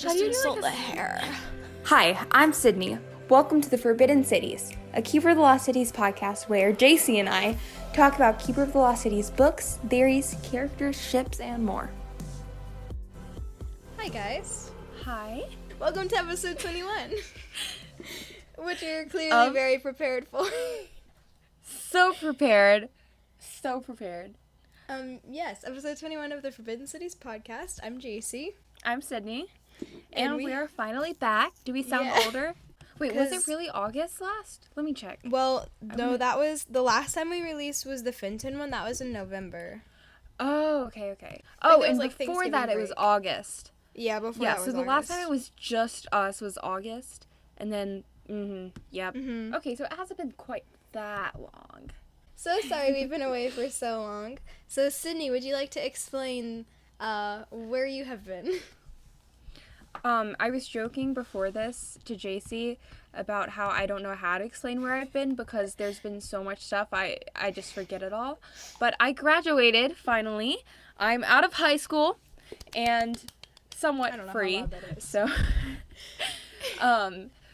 Just insult the hair. Hi, I'm Sydney. Welcome to the Forbidden Cities, a Keeper of the Lost Cities podcast where Jaycie and I talk about Keeper of the Lost Cities books, theories, characters, ships, and more. Hi guys. Hi. Welcome to episode 21, which you're clearly very prepared for. So prepared. Yes, episode 21 of the Forbidden Cities podcast. I'm Jaycie. I'm Sydney. And we are finally back. Do we sound older? Wait, was it really August last? Let me check. Well, no, that was, the last time we released was the Fenton one. That was in November. Oh, okay. Oh, and like before that it was August. Yeah, before that was August. So the last time it was just us was August. And then, Okay, so it hasn't been quite that long. So sorry we've been away for so long. So Sydney, would you like to explain where you have been? I was joking before this to Jaycie about how I don't know how to explain where I've been because there's been so much stuff, I just forget it all. But I graduated, finally. I'm out of high school and somewhat free. How loud that is.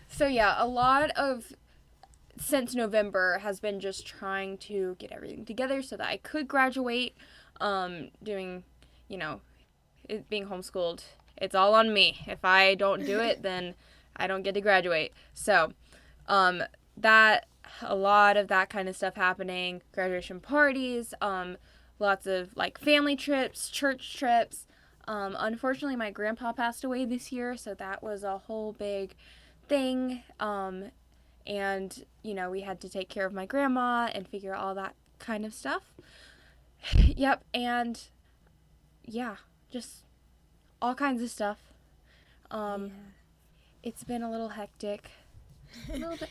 So yeah, a lot of since November has been just trying to get everything together so that I could graduate, doing, being homeschooled. It's all on me. If I don't do it, then I don't get to graduate. So, a lot of that kind of stuff happening, graduation parties, lots of, family trips, church trips. Unfortunately, my grandpa passed away this year, so that was a whole big thing. And, we had to take care of my grandma and figure all that kind of stuff. Yep, and, just all kinds of stuff. It's been a little bit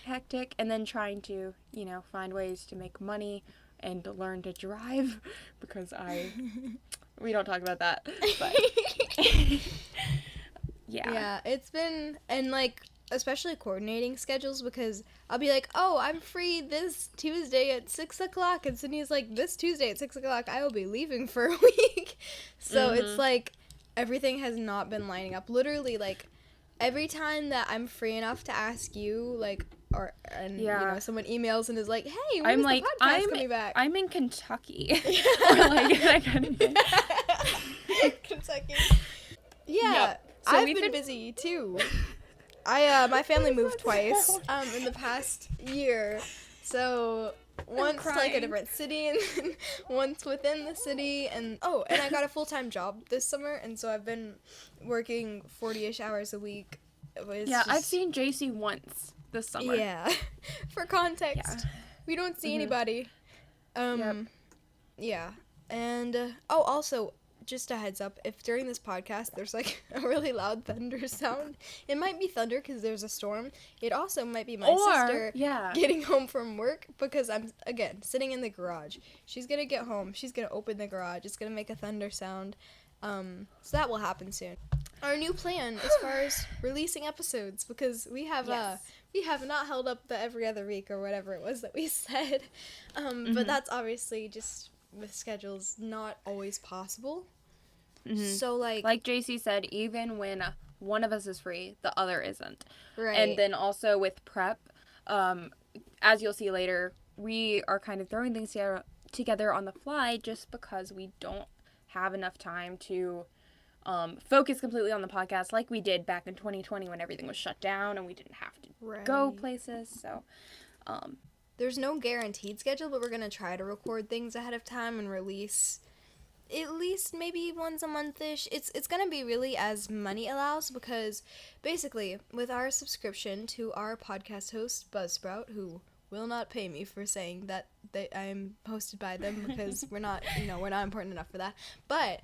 hectic, and then trying to, find ways to make money and to learn to drive, because we don't talk about that, but, Yeah, it's been, and, especially coordinating schedules, because I'll be like, oh, I'm free this Tuesday at 6 o'clock, and Sydney's like, this Tuesday at 6 o'clock, I will be leaving for a week, so it's everything has not been lining up. Literally, every time that I'm free enough to ask you, someone emails and is like, hey, when is the podcast coming back? I'm in Kentucky. Or, that kind of thing. Kentucky. Yeah, yep. So I've been busy, too. My family moved twice in the past year, so once to a different city and then once within the city, and I got a full-time job this summer, and so I've been working 40-ish hours a week. I've seen Jaycie once this summer. Yeah. For context, we don't see anybody. Yeah. And also, just a heads up, if during this podcast there's a really loud thunder sound, it might be thunder because there's a storm. It also might be my sister getting home from work, because I'm, again, sitting in the garage. She's going to get home. She's going to open the garage. It's going to make a thunder sound. So that will happen soon. Our new plan as far as releasing episodes, because we have not held up the every other week or whatever it was that we said. But that's obviously just with schedules not always possible. So like Jaycie said, even when one of us is free, the other isn't. Right. And then also with prep, as you'll see later, we are kind of throwing things together on the fly just because we don't have enough time to focus completely on the podcast like we did back in 2020 when everything was shut down and we didn't have to go places. So there's no guaranteed schedule, but we're going to try to record things ahead of time and release at least maybe once a month-ish. It's going to be really as money allows, because basically with our subscription to our podcast host, Buzzsprout, who will not pay me for saying that I'm hosted by them, because we're not important enough for that. But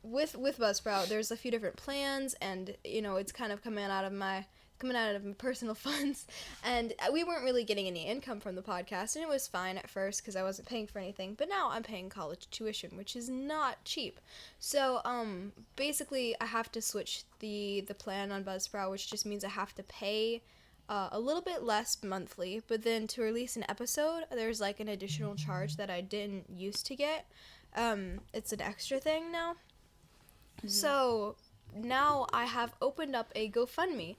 with Buzzsprout, there's a few different plans, and it's kind of coming out of my personal funds, and we weren't really getting any income from the podcast, and it was fine at first because I wasn't paying for anything, but now I'm paying college tuition, which is not cheap. So basically I have to switch the plan on Buzzsprout, which just means I have to pay a little bit less monthly, but then to release an episode, there's an additional charge that I didn't used to get. It's an extra thing now. So now I have opened up a GoFundMe.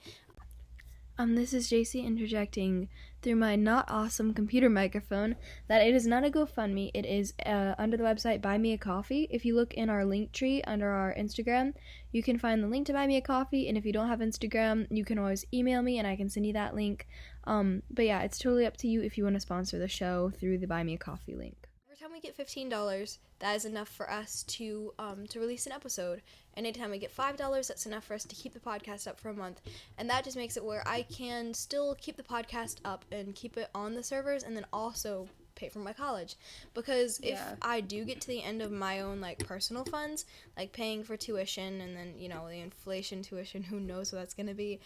This is Jaycie interjecting through my not awesome computer microphone that it is not a GoFundMe. It is under the website Buy Me a Coffee. If you look in our link tree under our Instagram, you can find the link to Buy Me a Coffee. And if you don't have Instagram, you can always email me and I can send you that link. But yeah, it's totally up to you if you want to sponsor the show through the Buy Me a Coffee link. Every time we get $15, that is enough for us to release an episode. And anytime we get $5, that's enough for us to keep the podcast up for a month. And that just makes it where I can still keep the podcast up and keep it on the servers and then also pay for my college. Because if I do get to the end of my own, like, personal funds, like paying for tuition and then, you know, the inflation tuition, who knows what that's going to be,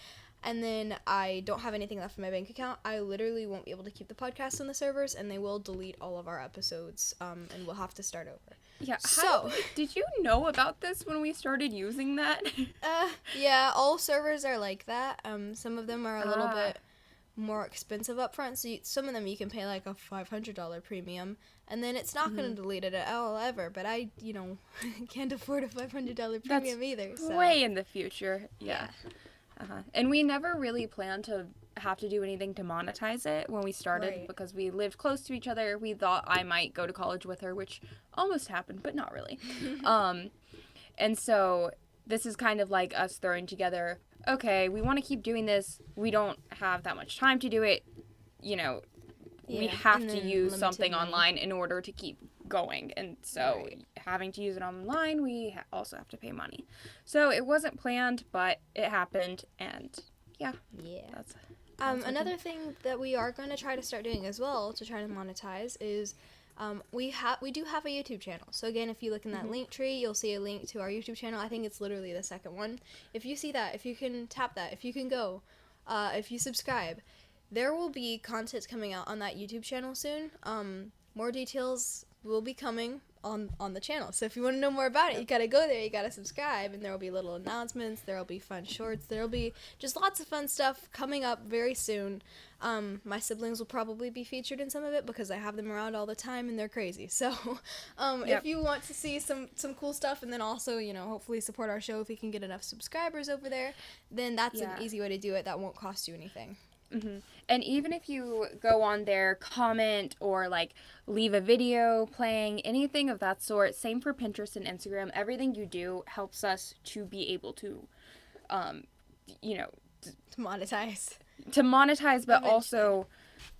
and then I don't have anything left in my bank account, I literally won't be able to keep the podcast on the servers, and they will delete all of our episodes, and we'll have to start over. Yeah. So, did you know about this when we started using that? Yeah, all servers are like that. Some of them are a little bit more expensive up front, so some of them you can pay like a $500 premium, and then it's not going to delete it at all ever, but I, you know, can't afford a $500 premium either. So. Way in the future. Yeah. And we never really planned to have to do anything to monetize it when we started because we lived close to each other. We thought I might go to college with her, which almost happened, but not really. And so this is kind of like us throwing together, okay, we want to keep doing this. We don't have that much time to do it. You know, we have to use something online in order to keep going. And so having to use it online, we also have to pay money. So it wasn't planned, but it happened. And that's another thing that we are going to try to start doing as well to try to monetize is we do have a YouTube channel. So again, if you look in that link tree, you'll see a link to our YouTube channel. I think it's literally the second one. If you see that, if you can tap that, if you can go, if you subscribe, there will be content coming out on that YouTube channel soon. More details will be coming on the channel. So if you want to know more about it, you gotta go there, you gotta subscribe, and there will be little announcements, there will be fun shorts, there will be just lots of fun stuff coming up very soon. My siblings will probably be featured in some of it because I have them around all the time and they're crazy. So if you want to see some cool stuff and then also, you know, hopefully support our show if we can get enough subscribers over there, then that's an easy way to do it that won't cost you anything. And even if you go on there, comment, or like leave a video playing, anything of that sort, same for Pinterest and Instagram, everything you do helps us to be able to, you know, to monetize, but eventually. Also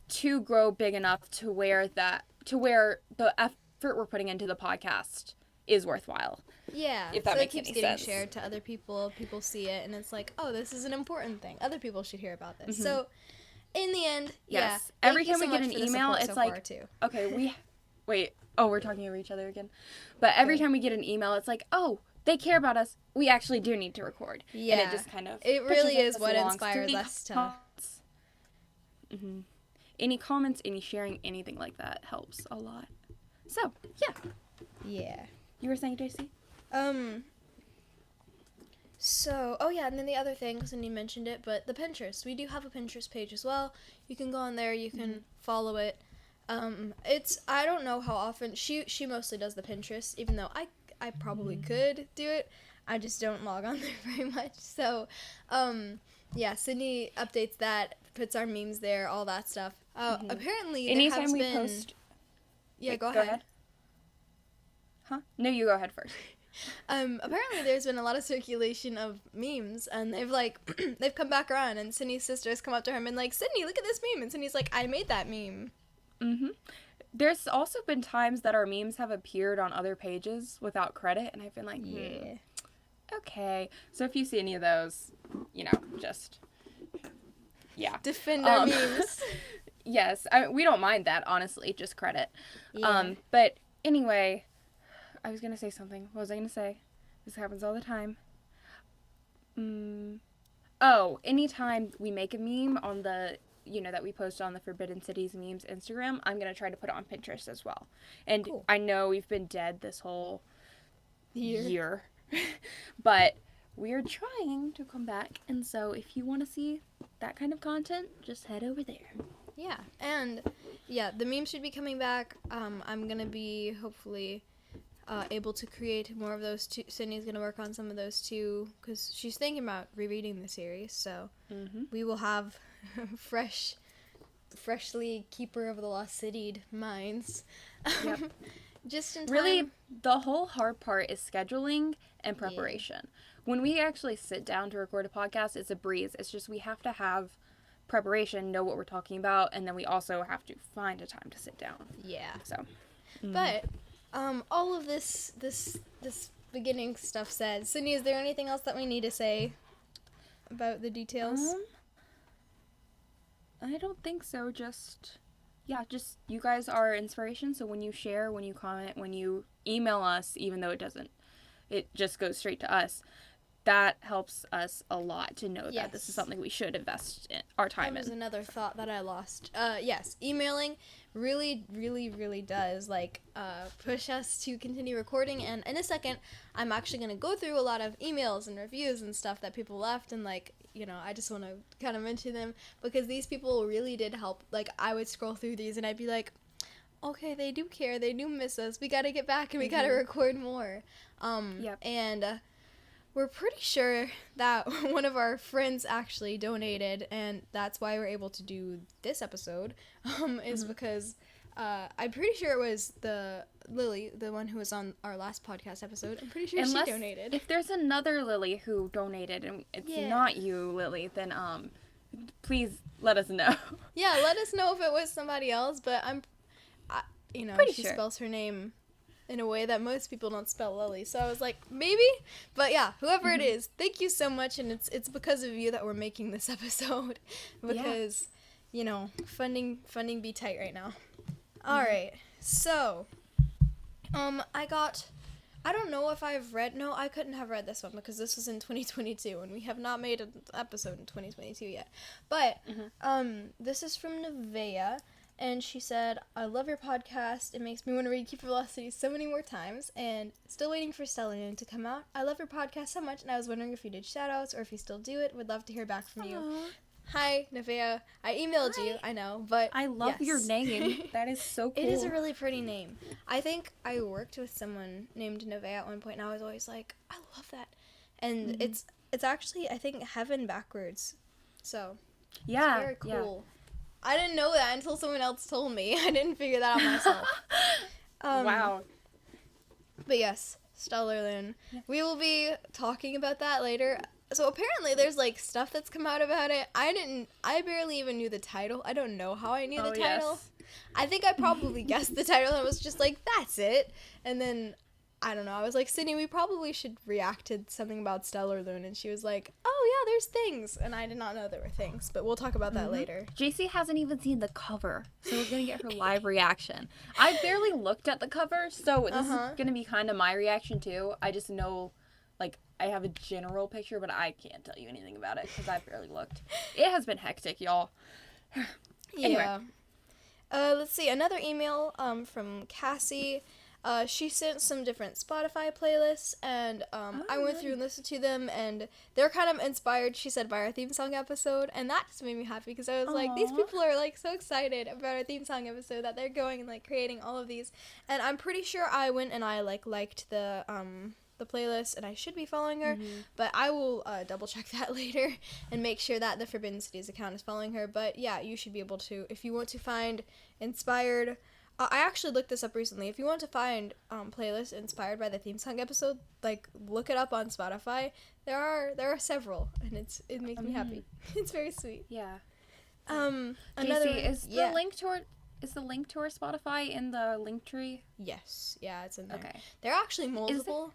to grow big enough to where the effort we're putting into the podcast is worthwhile. Yeah, if that so makes it keeps any getting sense. shared to other people. People see it, and it's like, oh, this is an important thing. Other people should hear about this. So, in the end, every time we get an email, it's like, okay, we're talking over each other again. But every time we get an email, it's like, oh, they care about us. We actually do need to record. Yeah, and it just kind of it really is what inspires us to. Any comments, any sharing, anything like that helps a lot. So yeah. You were saying, Jaycie? So, and then the other thing, Cindy mentioned it, but the Pinterest. We do have a Pinterest page as well. You can go on there, you can follow it. I don't know how often, she mostly does the Pinterest, even though I probably could do it. I just don't log on there very much. So, Cindy updates that, puts our memes there, all that stuff. Apparently, anytime we post... Yeah, go ahead. Huh? No, you go ahead first. Apparently there's been a lot of circulation of memes, and they've come back around, and Sydney's sisters come up to her and been like, Sydney, look at this meme, and Sydney's like, I made that meme. There's also been times that our memes have appeared on other pages without credit, and I've been like, okay. So if you see any of those, you know, just, defend our memes. Yes, we don't mind that, honestly, just credit. But anyway, I was going to say something. What was I going to say? This happens all the time. Anytime we make a meme on the, that we post on the Forbidden Cities Memes Instagram, I'm going to try to put it on Pinterest as well. And cool. I know we've been dead this whole year. But we're trying to come back. And so if you want to see that kind of content, just head over there. Yeah, and the memes should be coming back. I'm going to be hopefully able to create more of those too. Sydney's going to work on some of those too, because she's thinking about rereading the series, so we will have freshly Keeper of the Lost City minds. Yep. Just in time. Really, the whole hard part is scheduling and preparation. Yeah. When we actually sit down to record a podcast, it's a breeze. It's just we have to have preparation, know what we're talking about, and then we also have to find a time to sit down. Yeah. So, but all of this beginning stuff said, Sydney, is there anything else that we need to say about the details? I don't think so. Just you guys are inspiration. So when you share, when you comment, when you email us, even though it just goes straight to us, that helps us a lot to know that this is something we should invest our time in. That was another thought that I lost. Yes, emailing really, really, really does push us to continue recording. And in a second, I'm actually going to go through a lot of emails and reviews and stuff that people left, and I just want to kind of mention them because these people really did help. I would scroll through these and I'd be like, okay, they do care, they do miss us. We got to get back and we got to record more. And we're pretty sure that one of our friends actually donated, and that's why we're able to do this episode, is because I'm pretty sure it was Lily, the one who was on our last podcast episode. I'm pretty sure she donated. If there's another Lily who donated and it's not you, Lily, then please let us know. Yeah, let us know if it was somebody else, but she spells her name in a way that most people don't spell Lily. So I was like, maybe? But yeah, whoever it is, thank you so much, and it's because of you that we're making this episode. Because, funding be tight right now. Alright, so, I don't know if I've read, no, I couldn't have read this one because this was in 2022, and we have not made an episode in 2022 yet. But, this is from Nevaeh. And she said, I love your podcast. It makes me want to read Keeper of the Lost City so many more times. And still waiting for Stellan to come out. I love your podcast so much. And I was wondering if you did shout-outs or if you still do it. Would love to hear back from you. Hi, Nevaeh. I emailed you, I know. But I love your name. That is so cool. It is a really pretty name. I think I worked with someone named Nevaeh at one point. And I was always like, I love that. And it's actually, I think, heaven backwards. So, it's very cool. Yeah. I didn't know that until someone else told me. I didn't figure that out myself. Wow. But yes, Stellarlune. Yeah. We will be talking about that later. So apparently there's stuff that's come out about it. I barely even knew the title. I don't know how I knew the title. Yes. I think I probably guessed the title and was just like, that's it. And then, I don't know, I was like, Sydney, we probably should react to something about Stellarlune. And she was like, oh yeah, there's things. And I did not know there were things, but we'll talk about that later. Jaycie hasn't even seen the cover, so we're going to get her live reaction. I barely looked at the cover, so this is going to be kind of my reaction too. I just know, I have a general picture, but I can't tell you anything about it because I've barely looked. It has been hectic, y'all. Anyway. Yeah. Let's see, another email from Cassie. She sent some different Spotify playlists, and I went through and listened to them, and they're kind of inspired, she said, by our theme song episode, and that just made me happy, because I was like, these people are, so excited about our theme song episode that they're going and, creating all of these, and I'm pretty sure I went and I, liked the playlist, and I should be following her, but I will double check that later and make sure that the Forbidden Cities account is following her. But yeah, you should be able to, if you want to find inspired, I actually looked this up recently. If you want to find playlists inspired by the theme song episode, look it up on Spotify. There are several, and it makes me happy. It's very sweet. Yeah. Jaycie, is the link to our Spotify in the link tree? Yes. Yeah, it's in there. Okay. There are actually multiple.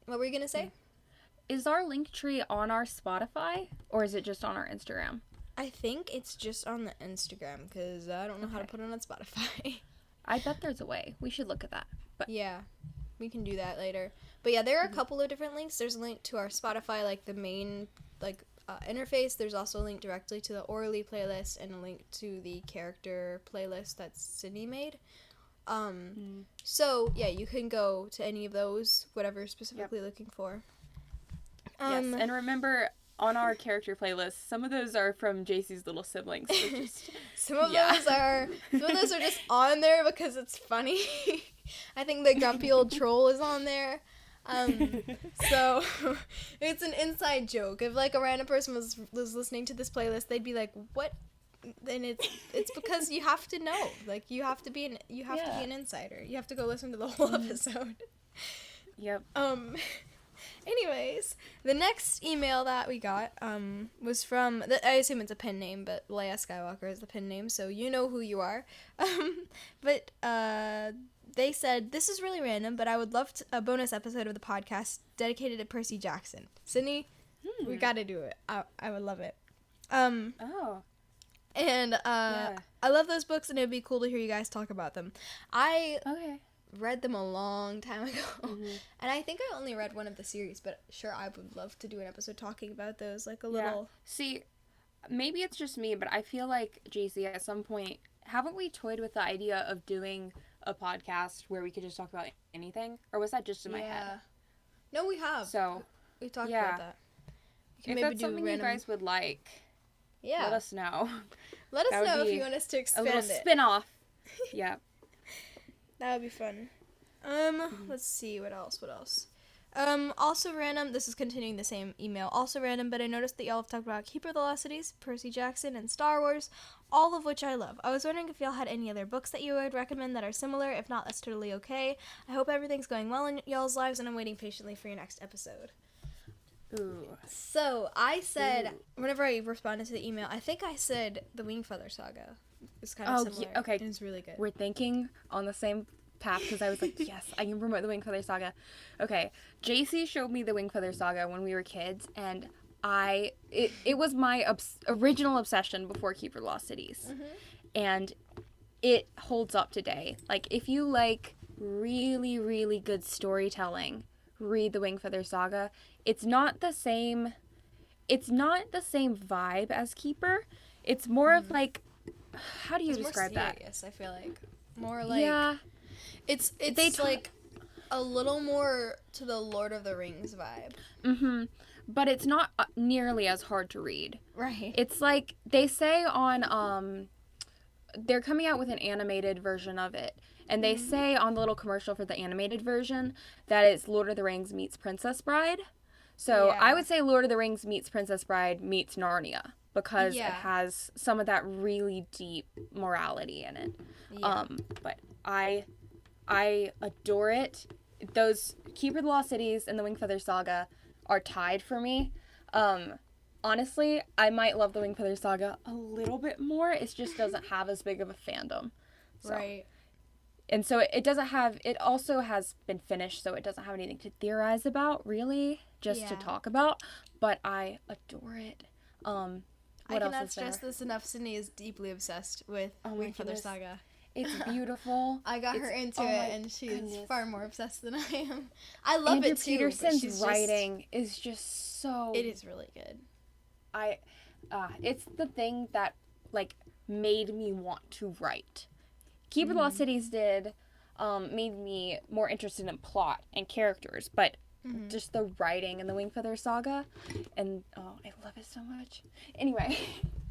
What were you gonna say? Is our link tree on our Spotify, or is it just on our Instagram? I think it's just on the Instagram, because I don't know how to put it on Spotify. I bet there's a way. We should look at that. But yeah, we can do that later. But yeah, there are a couple of different links. There's a link to our Spotify, the main, interface. There's also a link directly to the Orally playlist and a link to the character playlist that Sydney made. So yeah, you can go to any of those, whatever you're specifically looking for. Yes, and remember, on our character playlist, some of those are from Jaycie's little siblings. So just, some of those are just on there because it's funny. I think the grumpy old troll is on there. So it's an inside joke. If like a random person was listening to this playlist, they'd be like, "What?" And it's because you have to know. Like you have to be an insider. You have to go listen to the whole episode. Yep. Anyways, the next email that we got was from I assume it's a pen name, but Leia Skywalker is the pen name, so you know who you are. But they said, "This is really random, but I would love a bonus episode of the podcast dedicated to Percy Jackson. Sydney, we got to do it. I would love it." And I love those books, and it would be cool to hear you guys talk about them. I read them a long time ago, and I think I only read one of the series, but sure, I would love to do an episode talking about those, like a little... See, maybe it's just me, but I feel like, Jaycie, at some point, haven't we toyed with the idea of doing a podcast where we could just talk about anything? Or was that just in my head? No, we have. So, we talked about that. If that's something you guys would like, let us know. Let us know if you want us to expand it. A little spin-off. Yeah. That would be fun. Let's see, what else? Also random, this is continuing the same email, also random, but I noticed that y'all have talked about Keeper of the Lost Cities, Percy Jackson, and Star Wars, all of which I love. I was wondering if y'all had any other books that you would recommend that are similar. If not, that's totally okay. I hope everything's going well in y'all's lives, and I'm waiting patiently for your next episode. Ooh. So, I said, whenever I responded to the email, I think I said the Wingfeather Saga. It's kind of similar. Yeah, okay. It's really good. We're thinking on the same path, because I was like, yes, I can promote the Wingfeather Saga. Okay, Jaycie showed me the Wingfeather Saga when we were kids, and it was my original obsession before Keeper of the Lost Cities. And it holds up today. Like, if you like really, really good storytelling, read the Wingfeather Saga. It's not the same vibe as Keeper. It's more of like, how do you describe more serious, that? I feel like more like it's like a little more to the Lord of the Rings vibe. But it's not nearly as hard to read. Right. It's like they say on they're coming out with an animated version of it. And they say on the little commercial for the animated version that it's Lord of the Rings meets Princess Bride. So I would say Lord of the Rings meets Princess Bride meets Narnia, because it has some of that really deep morality in it. But I adore it. Those Keeper of the Lost Cities and the Wingfeather Saga are tied for me. Honestly, I might love the Wingfeather Saga a little bit more. It just doesn't have as big of a fandom. So. Right. And so it also has been finished, so it doesn't have anything to theorize about, really, just to talk about. But I adore it. What I else cannot is there? stress this enough. Sydney is deeply obsessed with Wingfeather Saga. It's beautiful. I got her into it, and she's far more obsessed than I am. I love Andrew it too. Peterson's writing is just so... It is really good. It's the thing that, like, made me want to write. Keeper of the Lost Cities made me more interested in plot and characters, but just the writing and the Wingfeather Saga, and I love it so much. Anyway,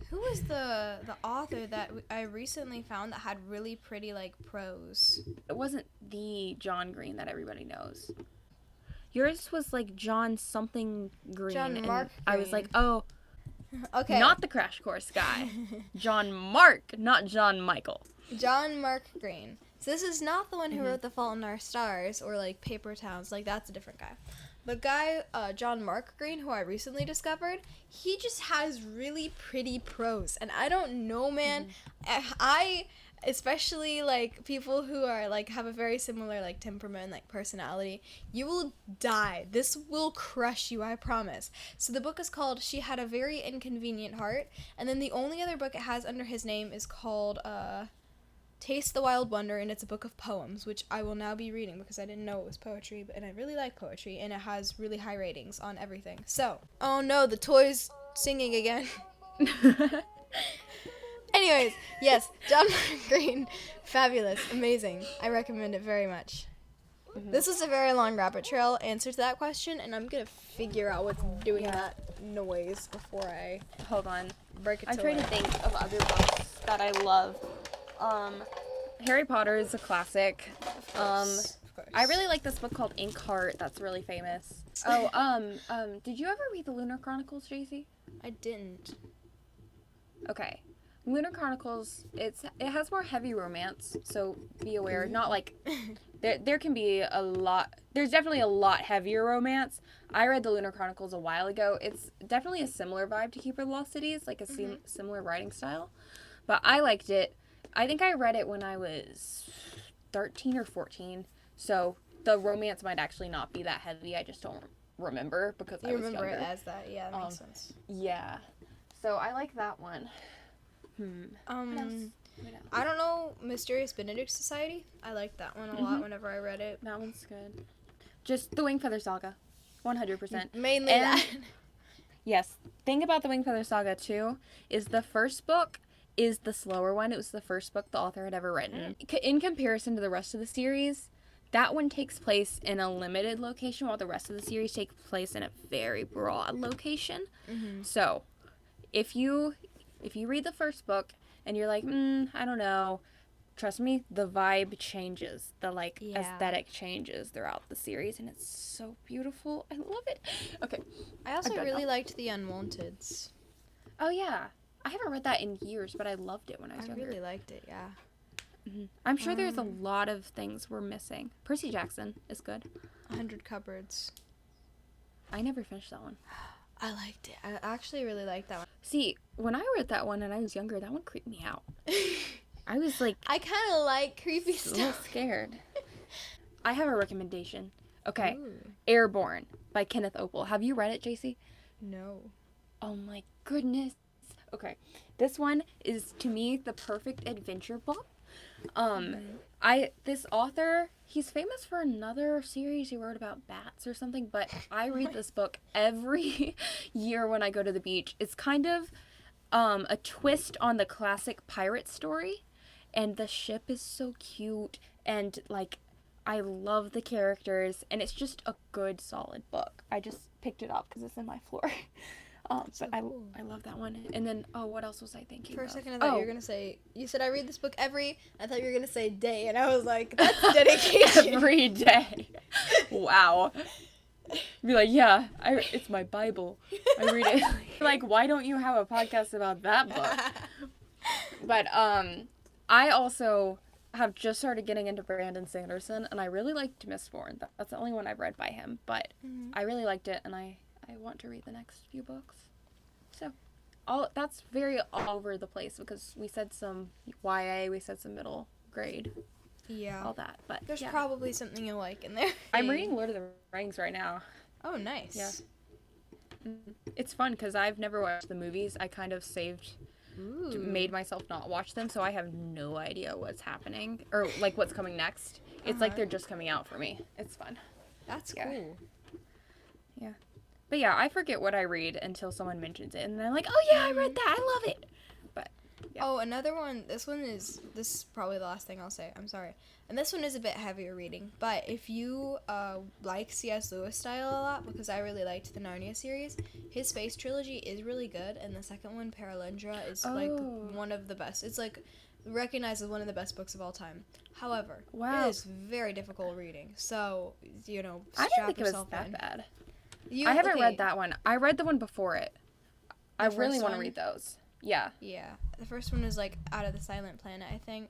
who was the author that I recently found that had really pretty like prose? It wasn't the John Green that everybody knows. Yours was like John something Green. John Mark Green. I was like, oh, okay, not the Crash Course guy. John Mark, not John Michael. John Mark Green. So this is not the one who wrote The Fault in Our Stars or like Paper Towns. Like that's a different guy. The guy, John Mark Green, who I recently discovered, he just has really pretty prose. And I don't know, man. I especially like people who are like have a very similar like temperament, like personality, you will die. This will crush you, I promise. So the book is called She Had a Very Inconvenient Heart, and then the only other book it has under his name is called Taste the Wild Wonder, and it's a book of poems, which I will now be reading because I didn't know it was poetry, and I really like poetry, and it has really high ratings on everything. So, oh no, the toy's singing again. Anyways, yes, John Mark Green, fabulous, amazing. I recommend it very much. This is a very long rabbit trail answer to that question, and I'm gonna figure out what's doing that noise before I Hold on. break it. I'm trying to think of other books that I love. Harry Potter is a classic. Of course. I really like this book called Inkheart. That's really famous. Did you ever read the Lunar Chronicles, Jaycie? I didn't. Okay. Lunar Chronicles, it has more heavy romance, so be aware. Not like there can be a lot. There's definitely a lot heavier romance. I read the Lunar Chronicles a while ago. It's definitely a similar vibe to Keeper of the Lost Cities, like a similar writing style. But I liked it. I think I read it when I was 13 or 14. So the romance might actually not be that heavy. I just don't remember because I was younger. You remember it as that? Yeah, that makes sense. Yeah. So I like that one. What else? I don't know, Mysterious Benedict Society. I liked that one a lot whenever I read it. That one's good. Just the Wing Feather Saga. 100%. Mainly that. Yes. Thing about the Wing Feather Saga, too, is the first book is the slower one. It was the first book the author had ever written. In comparison to the rest of the series, that one takes place in a limited location, while the rest of the series takes place in a very broad location. So, if you read the first book and you're like, I don't know, trust me, the vibe changes. The, aesthetic changes throughout the series, and it's so beautiful. I love it. Okay. I also really liked The Unwanteds. Oh, yeah. I haven't read that in years, but I loved it when I was younger. I really liked it, yeah. I'm sure there's a lot of things we're missing. Percy Jackson is good. 100 Cupboards. I never finished that one. I liked it. I actually really liked that one. See, when I read that one and I was younger, that one creeped me out. I was like... I kind of like creepy stuff. Scared. I have a recommendation. Okay. Ooh. Airborne by Kenneth Oppel. Have you read it, Jaycie? No. Oh my goodness. Okay. This one is, to me, the perfect adventure book. This author, he's famous for another series he wrote about bats or something, but I read this book every year when I go to the beach. It's kind of a twist on the classic pirate story, and the ship is so cute, and I love the characters, and it's just a good, solid book. I just picked it up because it's in my floor. But cool. I love that one. And then, what else was I thinking For a of? second, I thought you were going to say, you said I read this book I thought you were going to say day, and I was like, that's dedication. Every day. Wow. Be like, yeah, it's my Bible. I read it. Like, why don't you have a podcast about that book? But, I also have just started getting into Brandon Sanderson, and I really liked Mistborn. That's the only one I've read by him, but I really liked it, and I want to read the next few books. So, that's very all over the place because we said some YA, we said some middle grade. Yeah. All that. But there's probably something you'll like in there. I'm reading Lord of the Rings right now. Oh, nice. Yeah. It's fun because I've never watched the movies. I kind of made myself not watch them, so I have no idea what's happening or what's coming next. It's like they're just coming out for me. It's fun. That's cool. Yeah. But yeah, I forget what I read until someone mentions it, and then I'm like, oh yeah, I read that, I love it. But yeah. Oh, another one. This is probably the last thing I'll say. I'm sorry. And this one is a bit heavier reading, but if you like C.S. Lewis style a lot, because I really liked the Narnia series, his Space trilogy is really good, and the second one, Paralindra, is one of the best. It's recognized as one of the best books of all time. However, it is very difficult reading. So I didn't think it was that bad. I haven't read that one. I read the one before it. I really want to read those. Yeah. Yeah. The first one was Out of the Silent Planet, I think.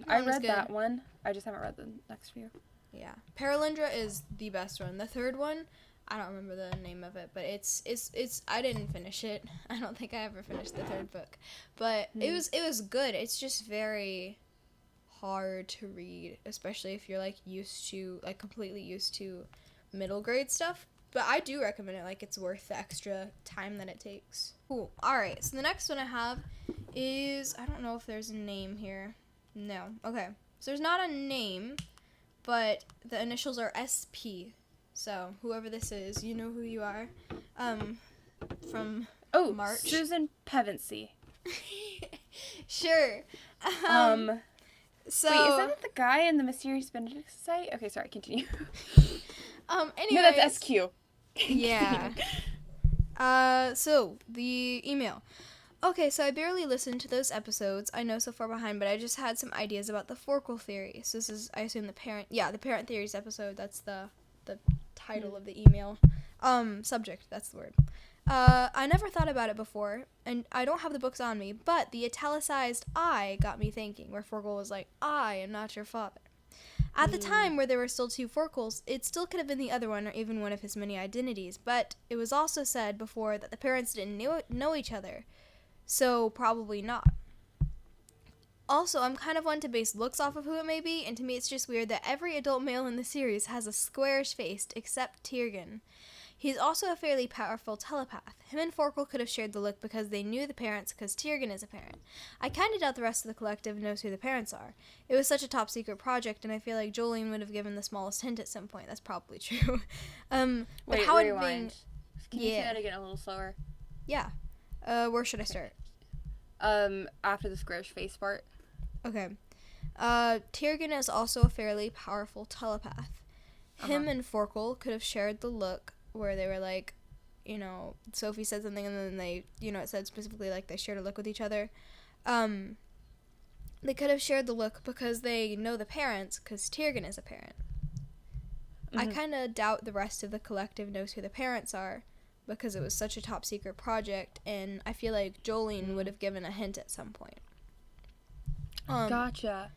I read that one. I just haven't read the next few. Yeah. Paralindra is the best one. The third one, I don't remember the name of it, but it's I didn't finish it. I don't think I ever finished the third book. But it was good. It's just very hard to read, especially if you're completely used to middle grade stuff. But I do recommend it. It's worth the extra time that it takes. Cool. Alright, so the next one I have is, I don't know if there's a name here. No. Okay. So there's not a name, but the initials are SP. So whoever this is, you know who you are. From March. Susan Pevensey. Sure. So, Wait, is that the guy in the Mysterious Benedict Society? Okay, sorry, continue. anyways. No, that's SQ. Yeah. So, the email. Okay, so I barely listened to those episodes. I know so far behind, but I just had some ideas about the Forkle theory. So this is, I assume, the parent theories episode. That's the title of the email. Subject, that's the word. I never thought about it before, and I don't have the books on me, but the italicized I got me thinking, where Forkle was like, I am not your father. At the time where there were still two Forkles, it still could have been the other one or even one of his many identities, but it was also said before that the parents didn't know each other, so probably not. Also, I'm kind of one to base looks off of who it may be, and to me it's just weird that every adult male in the series has a squarish face except Tiergan. He's also a fairly powerful telepath. Him and Forkle could have shared the look because they knew the parents, because Tiergan is a parent. I kind of doubt the rest of the collective knows who the parents are. It was such a top secret project, and I feel like Jolene would have given the smallest hint at some point. That's probably true. But Wait, how rewind. Can you say that again a little slower? Yeah. Where should I start? After the squarish face part. Okay. Tiergan is also a fairly powerful telepath. Him and Forkle could have shared the look where they were like, Sophie said something and then they, it said specifically like they shared a look with each other. They could have shared the look because they know the parents, because Tiergan is a parent. I kind of doubt the rest of the collective knows who the parents are because it was such a top secret project, and I feel like Jolene would have given a hint at some point. Gotcha.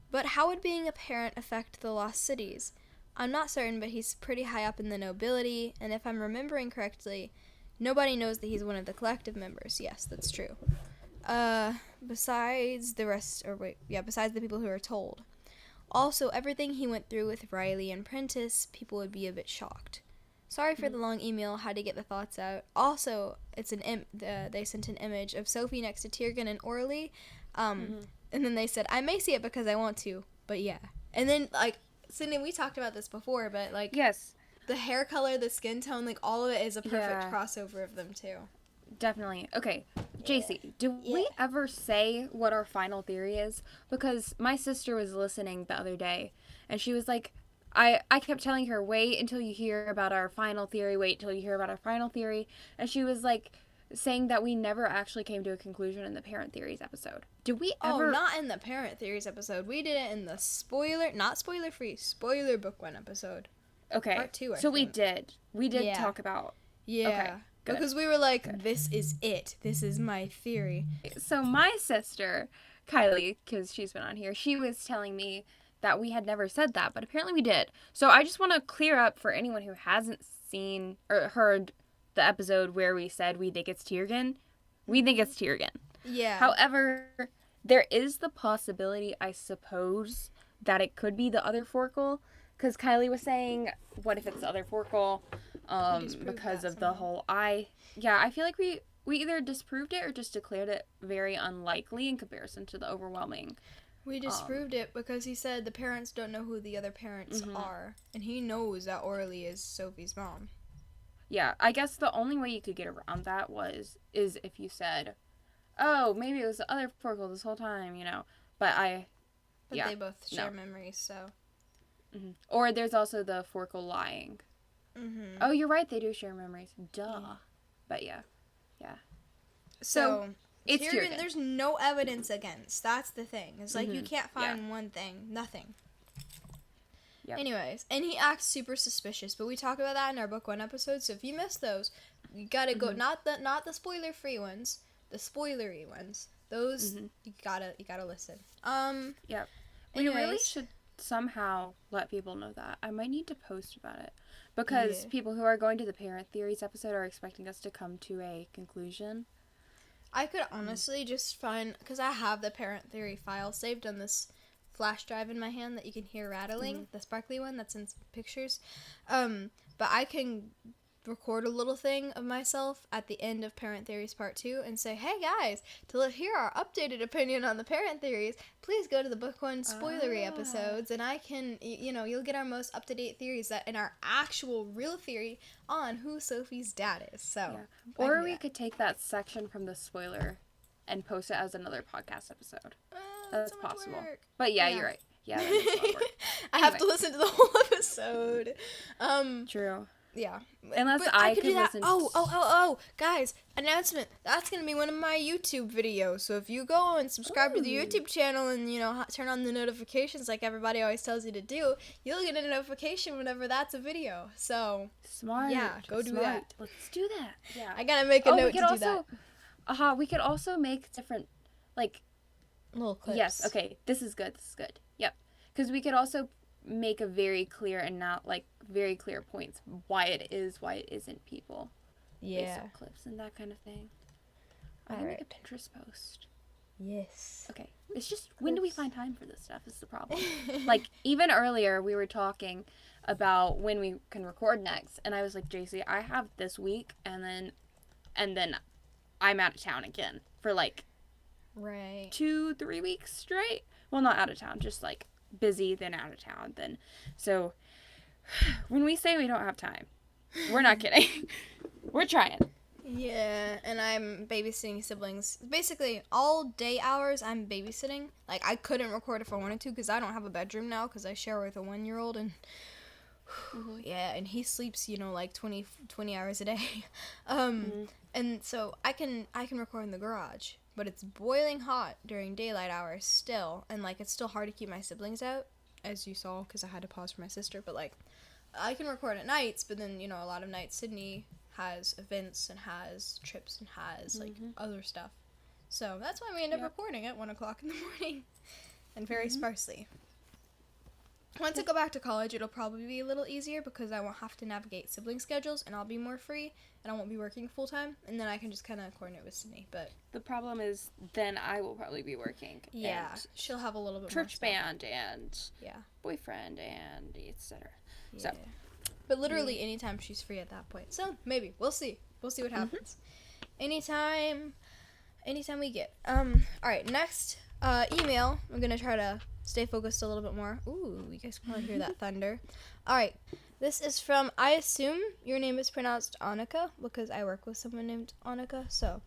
But how would being a parent affect the lost cities? I'm not certain, but he's pretty high up in the nobility, and if I'm remembering correctly, nobody knows that he's one of the collective members. Yes, that's true. Besides the people who are told. Also, everything he went through with Riley and Prentice, people would be a bit shocked. Sorry for the long email, had to get the thoughts out. Also, it's they sent an image of Sophie next to Tiergan and Orly, and then they said, I may see it because I want to, but yeah. And then, Sydney, we talked about this before, but, yes, the hair color, the skin tone, all of it is a perfect crossover of them, too. Definitely. Okay, Jaycie, did we ever say what our final theory is? Because my sister was listening the other day, and she was like, I kept telling her, wait until you hear about our final theory, and she was like, saying that we never actually came to a conclusion in the Parent Theories episode. Did we ever? Oh, not in the Parent Theories episode. We did it in the not spoiler-free, spoiler book 1 episode. Okay. Part 2, I think. we did. We did talk about. Yeah. Okay. Good. Because we were like, this is it. This is my theory. So my sister, Kylie, because she's been on here, she was telling me that we had never said that, but apparently we did. So I just want to clear up for anyone who hasn't seen or heard the episode where we said we think it's Tiergan. We think it's Tiergan. Yeah. However, there is the possibility, I suppose, that it could be the other Forkle. Because Kylie was saying, what if it's the other Forkle? Because of the whole I feel like we either disproved it or just declared it very unlikely in comparison to the overwhelming. We disproved it because he said the parents don't know who the other parents are. And he knows that Orly is Sophie's mom. Yeah, I guess the only way you could get around that is if you said, oh, maybe it was the other Forkle this whole time, But they both share memories, so. Mm-hmm. Or there's also the Forkle lying. Mm-hmm. Oh, you're right, they do share memories. Duh. Yeah. But yeah. So it's Tiergan, there's no evidence against. That's the thing. It's like you can't find one thing. Nothing. Yep. Anyways, and he acts super suspicious, but we talk about that in our book 1 episode, so if you missed those, you gotta go, not the spoiler-free ones, the spoilery ones. Those, you gotta listen. Yep. We really should somehow let people know that. I might need to post about it, because people who are going to the Parent Theories episode are expecting us to come to a conclusion. I could honestly just find, because I have the Parent Theory file saved on this flash drive in my hand that you can hear rattling, the sparkly one that's in pictures, but I can record a little thing of myself at the end of Parent Theories Part 2 and say, hey guys, to hear our updated opinion on the Parent Theories, please go to the Book 1 spoilery episodes, and I can, you'll get our most up-to-date theories that in our actual real theory on who Sophie's dad is. So, or we could take that section from the spoiler and post it as another podcast episode. That's so much possible. work. But yeah, you're right. Yeah, that is a lot of work. I have to listen to the whole episode. True. Yeah. Unless But I could could do that. listen. Oh, guys, announcement. That's going to be one of my YouTube videos. So if you go and subscribe to the YouTube channel and, turn on the notifications like everybody always tells you to do, you'll get a notification whenever that's a video. So, Smart. yeah, go do that. Let's do that. Yeah. I got to make a note to do that. We could also make different, like, little clips. yes, okay, this is good. Yep. Because we could also make a very clear and not, like, very clear points why it isn't people. Yeah. Based on clips and that kind of thing. I can make a Pinterest post. Yes. Okay. It's just, when do we find time for this stuff is the problem. Like, even earlier, we were talking about when we can record next, and I was like, Jaycie, I have this week, and then I'm out of town again for, like, right. 2-3 weeks straight. Well, not out of town, just, like, busy, then out of town, then. So, when we say we don't have time, we're not kidding. We're trying. Yeah, and I'm babysitting siblings. Basically, all day hours I'm babysitting. Like, I couldn't record if I wanted to because I don't have a bedroom now because I share with a 1-year-old, and yeah, and he sleeps, like 20 hours a day. And so I can record in the garage, but it's boiling hot during daylight hours still, and, like, it's still hard to keep my siblings out, as you saw, because I had to pause for my sister, but, like, I can record at nights, but then, a lot of nights Sydney has events and has trips and has, like, other stuff. So that's why we end up recording at 1 o'clock in the morning, and very sparsely. Once I go back to college, it'll probably be a little easier because I won't have to navigate sibling schedules, and I'll be more free, and I won't be working full-time, and then I can just kind of coordinate with Sydney, but... The problem is, then I will probably be working. Yeah, she'll have a little bit more church band and yeah, boyfriend and etc. Yeah. So, but literally anytime she's free at that point. So, maybe. We'll see. We'll see what happens. Anytime we get. Alright, next, email. I'm gonna try to stay focused a little bit more. Ooh, you guys can probably hear that thunder. Alright, this is from, I assume your name is pronounced Annika, because I work with someone named Annika, so.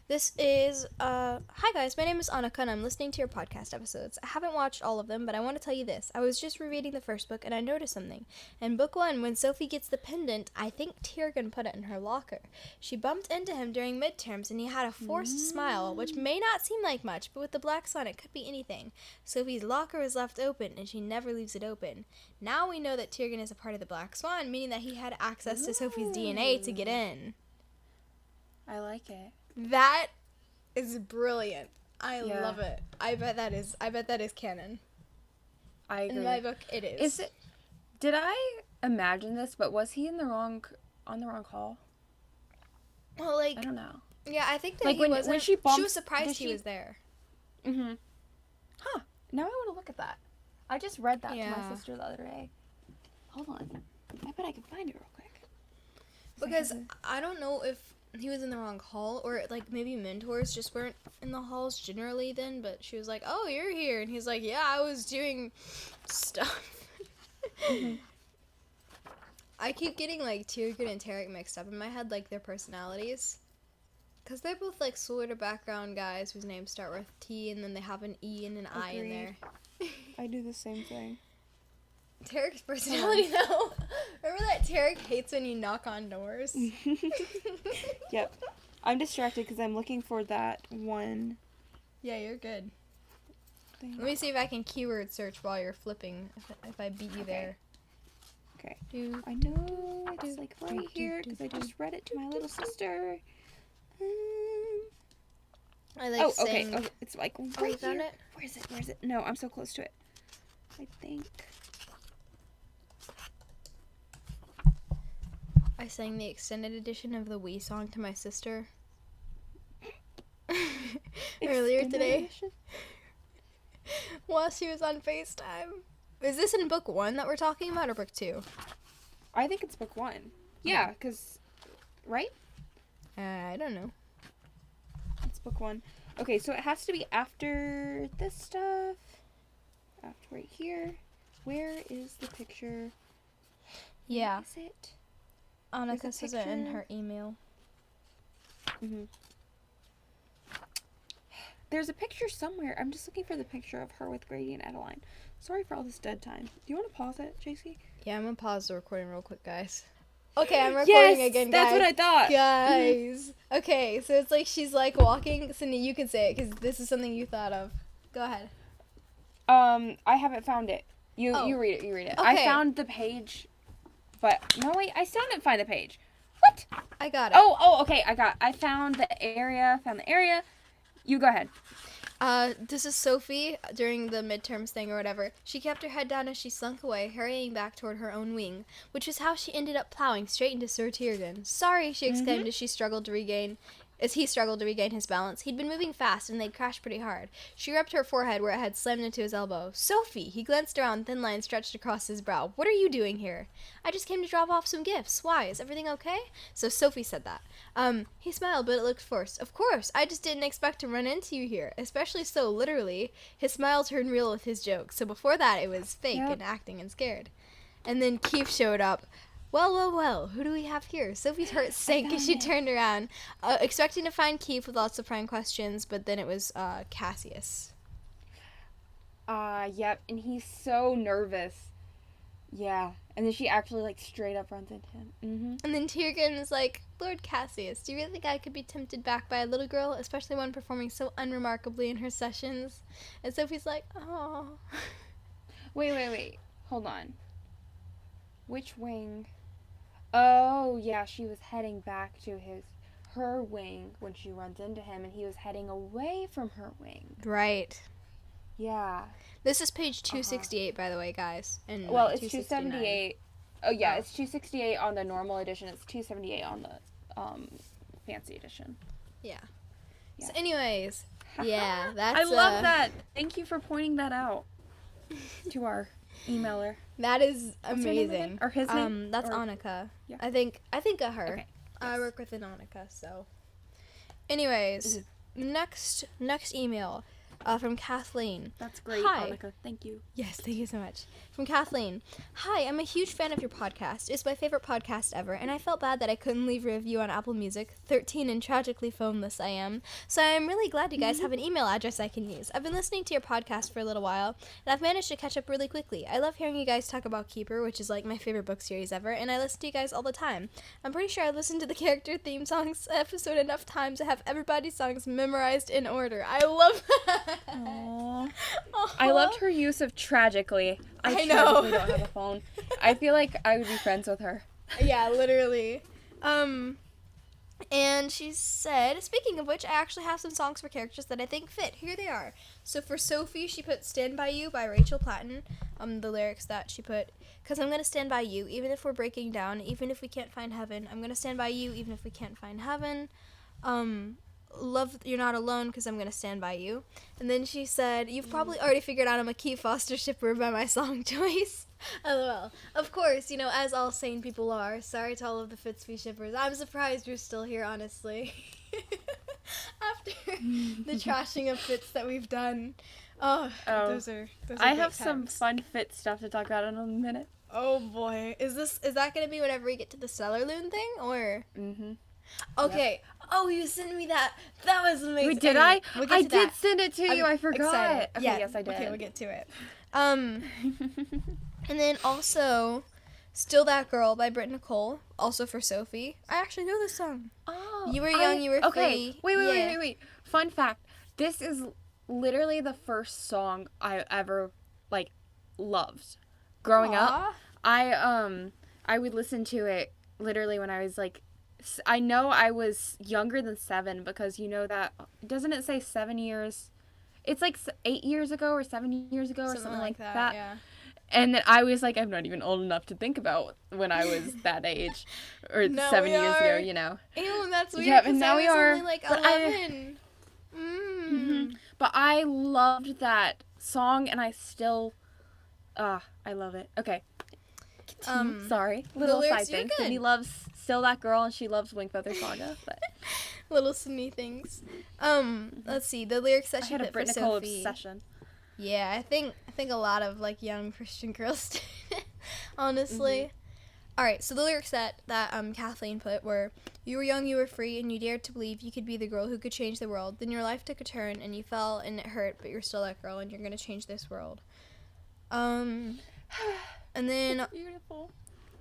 This is, hi guys, my name is Annika, and I'm listening to your podcast episodes. I haven't watched all of them, but I want to tell you this. I was just rereading the first book, and I noticed something. In book 1, when Sophie gets the pendant, I think Tiergan put it in her locker. She bumped into him during midterms, and he had a forced smile, which may not seem like much, but with the black sun, it could be anything. Sophie's locker is left open, and she never leaves it open. Now we know that Tiergan is a part of the Black Swan, meaning that he had access to Sophie's DNA to get in. I like it. That is brilliant. I love it. I bet that is canon. I agree. In my book, it is. Is it? Did I imagine this? But was he on the wrong hall? Well, like, I don't know. Yeah, I think that like he when wasn't. she bumped, she was surprised he was there. Huh. Now I want to look at that. I just read that to my sister the other day. Hold on. I bet I can find it real quick. Because I don't know if he was in the wrong hall, or, like, maybe mentors just weren't in the halls generally then, but she was like, oh, you're here, and he's like, yeah, I was doing stuff. I keep getting, like, Tiergan and Tarek mixed up in my head, like, their personalities. Because they're both, like, sort of background guys whose names start with T, and then they have an E and an I in there. I do the same thing. Tarek's personality, though. Remember that Tarek hates when you knock on doors? Yep. I'm distracted because I'm looking for that one. Yeah, you're good. Thing. Let me see if I can keyword search while you're flipping, if I beat you there. Okay. I know it's like right here because I just read it to my little sister. I like saying... okay. Oh, it's like right you found here. it? Where is it? No, I'm so close to it. I think. I sang the extended edition of the Wii song to my sister earlier today while she was on FaceTime. Is this in book 1 that we're talking about, or book 2? I think it's book 1. Yeah, because... Right? I don't know. It's book 1. Okay, so it has to be after this stuff. After right here. Where is the picture? Yeah. Where is it? Annika says it in her email. there's a picture somewhere. I'm just looking for the picture of her with Grady and Adeline. Sorry for all this dead time. Do you want to pause it, Jaycie? Yeah, I'm gonna pause the recording real quick, guys. Okay, I'm recording again, guys. That's what I thought. Guys. Okay, so it's like she's like walking. Cindy, you can say it because this is something you thought of. Go ahead. I haven't found it. You read it. You read it. Okay. I found the page, but no wait, I still didn't find the page. What? I got it. Okay. I found the area. You go ahead. This is Sophie during the midterms thing or whatever. She kept her head down as she slunk away, hurrying back toward her own wing, which was how she ended up plowing straight into Sir Tiergan. Sorry, she exclaimed as he struggled to regain his balance. He'd been moving fast, and they'd crashed pretty hard. She rubbed her forehead where it had slammed into his elbow. Sophie! He glanced around, thin lines stretched across his brow. What are you doing here? I just came to drop off some gifts. Why? Is everything okay? So Sophie said that. He smiled, but it looked forced. Of course, I just didn't expect to run into you here, especially so literally. His smile turned real with his joke, so before that it was fake and acting and scared. And then Keith showed up. Well, who do we have here? Sophie's heart sank as she turned around, expecting to find Keith with lots of prying questions, but then it was Cassius. Yep, and he's so nervous. Yeah, and then she actually, like, straight up runs into him. Mm-hmm. And then Tiergan is like, Lord Cassius, do you really think I could be tempted back by a little girl, especially one performing so unremarkably in her sessions? And Sophie's like, oh. Wait. Hold on. Which wing? Oh, yeah, she was heading back to her wing when she runs into him, and he was heading away from her wing. Right. Yeah. This is page 268, by the way, guys. And well, it's 278. Oh, yeah, it's 268 on the normal edition. It's 278 on the fancy edition. Yeah. So anyways, yeah, that's... I love that. Thank you for pointing that out to our emailer. That is amazing. Or his name? That's Annika. Yeah. I think of her. Okay. I work with an Annika, so. Anyways, next email from Kathleen. That's great, Hi. Annika. Thank you. Yes, thank you so much. From Kathleen. Hi, I'm a huge fan of your podcast. It's my favorite podcast ever, and I felt bad that I couldn't leave a review on Apple Music. 13 and tragically phoneless I am. So I'm really glad you guys have an email address I can use. I've been listening to your podcast for a little while, and I've managed to catch up really quickly. I love hearing you guys talk about Keeper, which is like my favorite book series ever, and I listen to you guys all the time. I'm pretty sure I listened to the character theme songs episode enough times to have everybody's songs memorized in order. I love that. Aww. I loved her use of tragically. I know. Tragically don't have a phone. I feel like I would be friends with her. Yeah, literally. And she said, speaking of which, I actually have some songs for characters that I think fit. Here they are. So for Sophie, she put Stand By You by Rachel Platten. The lyrics that she put, because I'm going to stand by you, even if we're breaking down, even if we can't find heaven. I'm going to stand by you, even if we can't find heaven. Love You're Not Alone, because I'm going to stand by you. And then she said, you've probably already figured out I'm a Keith Foster shipper by my song choice. LOL. Of course, you know, as all sane people are. Sorry to all of the Fitzby shippers. I'm surprised you're still here, honestly. After the trashing of Fitz that we've done. Those are I have great some times. fun Fitz stuff to talk about in a minute. Oh boy. Is that going to be whenever we get to the Cellar Loon thing, or? Mm-hmm. Okay. Yep. Oh, you sent me that. That was amazing. Wait, did anyway, I? We'll I did send it to you. I forgot. Excited. Okay, yeah. yes, I did. Okay, we'll get to it. And then also, Still That Girl by Britt Nicole, also for Sophie. I actually know this song. Oh. You were young, you were free. Wait. Fun fact. This is literally the first song I ever, like, loved. Growing up, I would listen to it literally when I was, like, I know I was younger than 7 because you know that, doesn't it say 7 years? It's like 8 years ago or 7 years ago or something like that. Yeah. And then I was like, I'm not even old enough to think about when I was that age or 7 years ago, you know. Ew, that's weird. Yeah, and now we are. Only like 11. But I loved that song, and I still, I love it. Okay. Sorry, little side thing. Sydney loves Still That Girl, and she loves Wingfeather Saga. But little Sydney things. Let's see the lyrics that she had a put for Britt Nicole Sophie. obsession. Yeah, I think a lot of like young Christian girls did, honestly. All right, so the lyrics that Kathleen put were, "You were young, you were free, and you dared to believe you could be the girl who could change the world. Then your life took a turn, and you fell, and it hurt, but you're still that girl, and you're gonna change this world." And then Beautiful.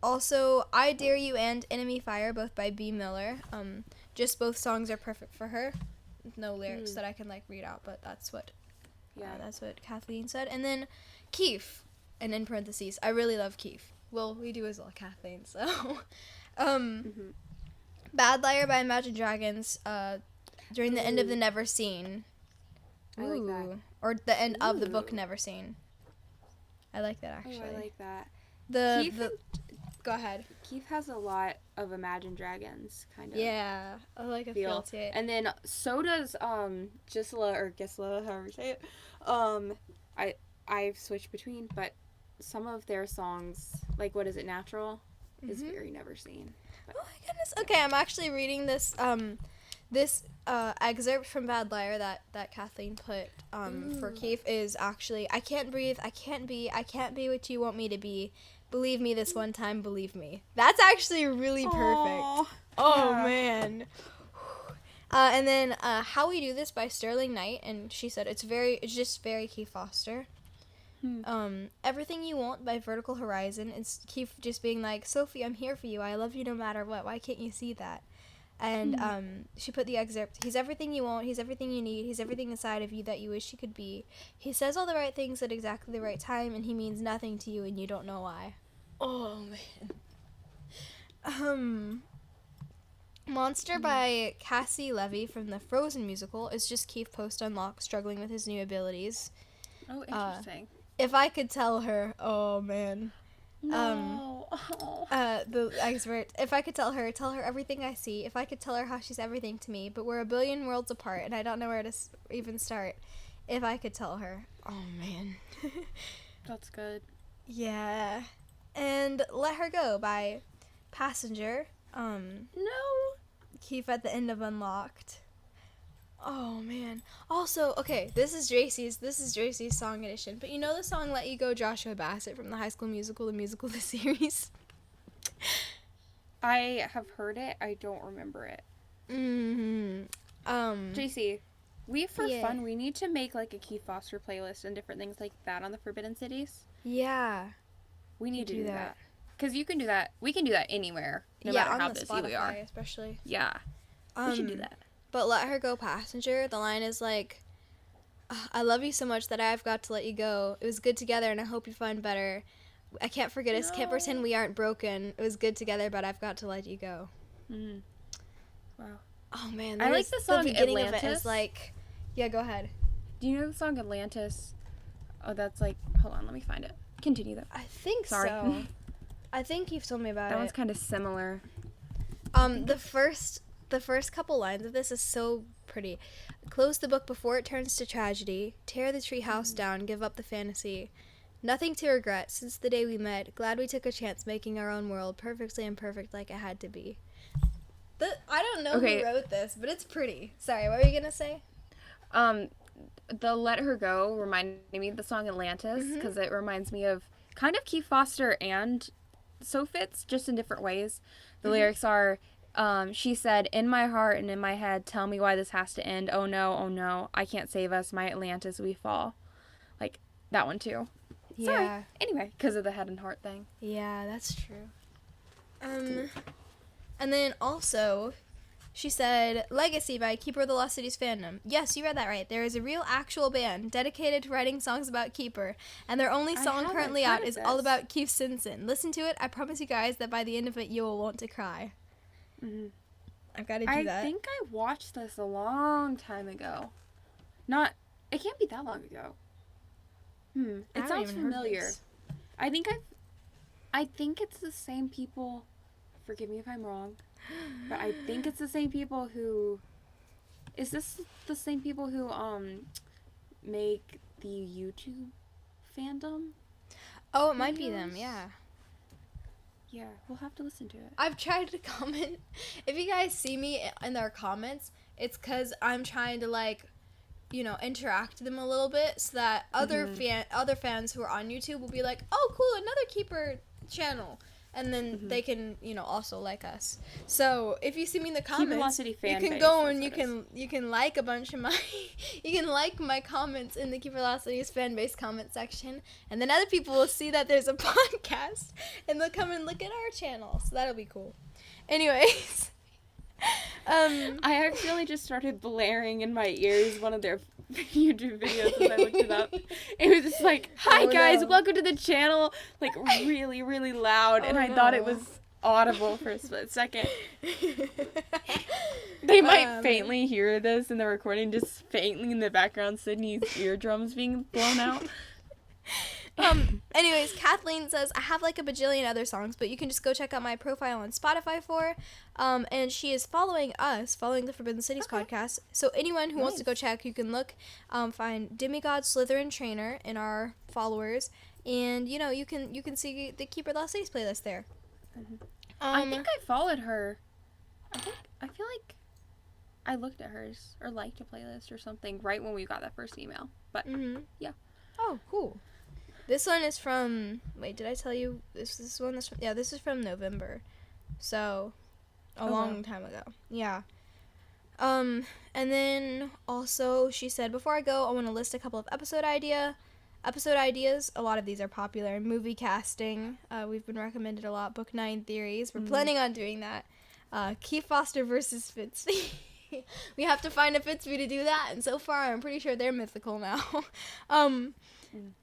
also, "I Dare You" and "Enemy Fire," both by B. Miller. Just both songs are perfect for her. No lyrics that I can like read out, but that's what Kathleen said. And then Keef, and in parentheses, I really love Keef. Well, we do as well, Kathleen. So, "Bad Liar" by Imagine Dragons. During the end of the Never Seen. I like that. Or the end of the book Never Seen. I like that actually. Oh, I like that. Go ahead. Keith has a lot of Imagine Dragons kind of. Yeah, I like a feel to it. And then so does Gisela or Gisela, however you say it. I've switched between, but some of their songs, like What Is It Natural, is very Never Seen. But, oh my goodness. Okay, I'm actually reading this excerpt from Bad Liar that Kathleen put for Keith is actually, "I can't breathe, I can't be what you want me to be. Believe me this one time, believe me." That's actually really perfect. Aww. Oh, Yeah. man. And then "How We Do This" by Sterling Knight, and she said it's just very Keith Foster. "Everything You Want" by Vertical Horizon. It's Keith just being like, "Sophie, I'm here for you. I love you no matter what. Why can't you see that?" And she put the excerpt, "He's everything you want, he's everything you need, he's everything inside of you that you wish he could be. He says all the right things at exactly the right time, and he means nothing to you and you don't know why." Oh, man. "Monster" by Cassie Levy from the Frozen musical is just Keith post-unlock struggling with his new abilities. Oh, interesting. "If I Could Tell Her," oh, man. No. The expert, "If I could tell her everything I see, if I could tell her how she's everything to me, but we're a billion worlds apart and I don't know where to even start. If I could tell her." Oh, man. That's good. Yeah. And "Let Her Go" by Passenger. No. Keep at the end of Unlocked. Oh, man. Also, okay, this is Jaycee's song edition. But you know the song "Let You Go" Joshua Bassett from the High School Musical, the series? I have heard it. I don't remember it. Jaycie, for fun, we need to make like a Keith Foster playlist and different things like that on the Forbidden Cities. Yeah. We need to do that. Because you can do that. We can do that anywhere, no matter how busy we are. Especially. Yeah. We should do that. But "Let Her Go" Passenger, the line is like, "I love you so much that I've got to let you go. It was good together and I hope you find better. I can't forget us, can't pretend we aren't broken. It was good together, but I've got to let you go." Wow. Oh, man. I like the song the beginning Atlantis. of it is like, yeah, go ahead. Do you know the song Atlantis? Oh, that's like, hold on, let me find it. Continue though. I think Sorry. so. I think you've told me about That it. one's kind of similar. The first couple lines of this is so pretty. "Close the book before it turns to tragedy. Tear the treehouse down, give up the fantasy. Nothing to regret since the day we met. Glad we took a chance making our own world perfectly imperfect like it had to be." I don't know who wrote this, but it's pretty. Sorry, what were you gonna say? The "Let Her Go" reminded me of the song Atlantis because it reminds me of kind of Keith Foster and Sophitz, just in different ways. The lyrics are, she said, "In my heart and in my head, tell me why this has to end. Oh no, I can't save us. My Atlantis, we fall." Like that one too. Yeah. Sorry. Anyway, because of the head and heart thing. Yeah, that's true. And then also, she said, "Legacy" by Keeper of the Lost Cities fandom. Yes, you read that right. There is a real actual band dedicated to writing songs about Keeper, and their only song currently out is all about Keith Simpson. Listen to it. I promise you guys that by the end of it, you will want to cry. I've got to do that. I think I watched this a long time ago. It can't be that long ago. It sounds familiar. I think it's the same people. Forgive me if I'm wrong, but I think it's the same people who. Is this the same people who make the YouTube fandom? Oh, it might be them. Yeah. Yeah, we'll have to listen to it. I've tried to comment. If you guys see me in their comments, it's because I'm trying to interact with them a little bit so that other fans who are on YouTube will be like, "Oh, cool, another Keeper channel." and then they can, also like us. So if you see me in the Keep comments, Velocity fan you can base, go and that's what you can like a bunch of my you can like my comments in the Keep Velocity's fan base comment section, and then other people will see that there's a podcast and they'll come and look at our channel. So that'll be cool. Anyways, I accidentally just started blaring in my ears one of their YouTube videos as I looked it up. It was just like, "Hi guys, welcome to the channel," like really, really loud, and I thought it was audible for a split second. They might faintly hear this in the recording, just faintly in the background, Sydney's eardrums being blown out. Anyways, Kathleen says, I have like a bajillion other songs, but you can just go check out my profile on Spotify and she is following the Forbidden Cities podcast. So anyone who wants to go check, you can look, find Demigod Slytherin Trainer in our followers, and you can see the Keeper Lost Cities playlist there. I think I followed her. I feel like I looked at hers or liked a playlist or something right when we got that first email. But yeah. Oh, cool. This one is from, wait, did I tell you this is from November. So, a long time ago. Yeah. And then also she said, before I go, I want to list a couple of episode ideas. A lot of these are popular. Movie casting, we've been recommended a lot. Book 9 theories. We're planning on doing that. Keith Foster versus Fitzby. We have to find a Fitzby to do that, and so far I'm pretty sure they're mythical now.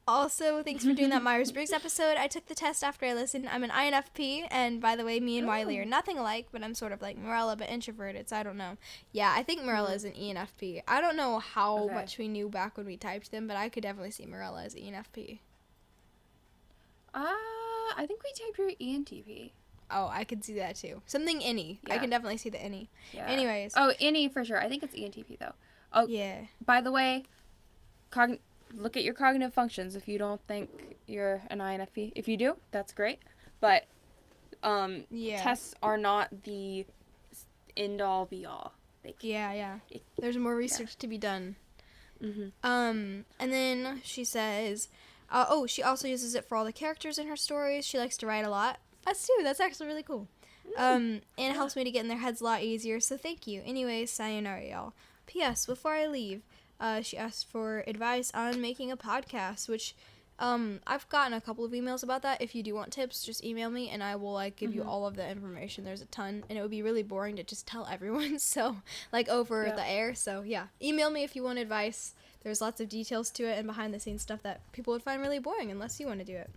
Also, thanks for doing that Myers-Briggs episode. I took the test after I listened. I'm an INFP, and by the way, me and Wiley are nothing alike, but I'm sort of like Morella, but introverted, so I don't know. Yeah, I think Morella is an ENFP. I don't know how much we knew back when we typed them, but I could definitely see Morella as ENFP. I think we typed her ENTP. Oh, I could see that too. Something INI. Yeah. I can definitely see the INI. Yeah. Anyways. Oh, INI for sure. I think it's ENTP though. Oh, yeah. By the way, look at your cognitive functions if you don't think you're an INFP. If you do, that's great. But tests are not the end-all, be-all. There's more research to be done. And then she says, she also uses it for all the characters in her stories. She likes to write a lot. Us too. That's actually really cool. And it helps me to get in their heads a lot easier, so thank you. Anyways, sayonara, y'all. P.S. Before I leave, she asked for advice on making a podcast, which I've gotten a couple of emails about that. If you do want tips, just email me, and I will give you all of the information. There's a ton, and it would be really boring to just tell everyone, so over the air. So yeah, email me if you want advice. There's lots of details to it and behind the scenes stuff that people would find really boring unless you want to do it.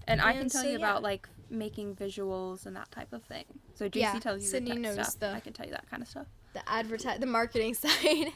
And I can tell you about making visuals and that type of thing. So Jaycie tells you Sydney the tech knows stuff. I can tell you that kind of stuff. The marketing side.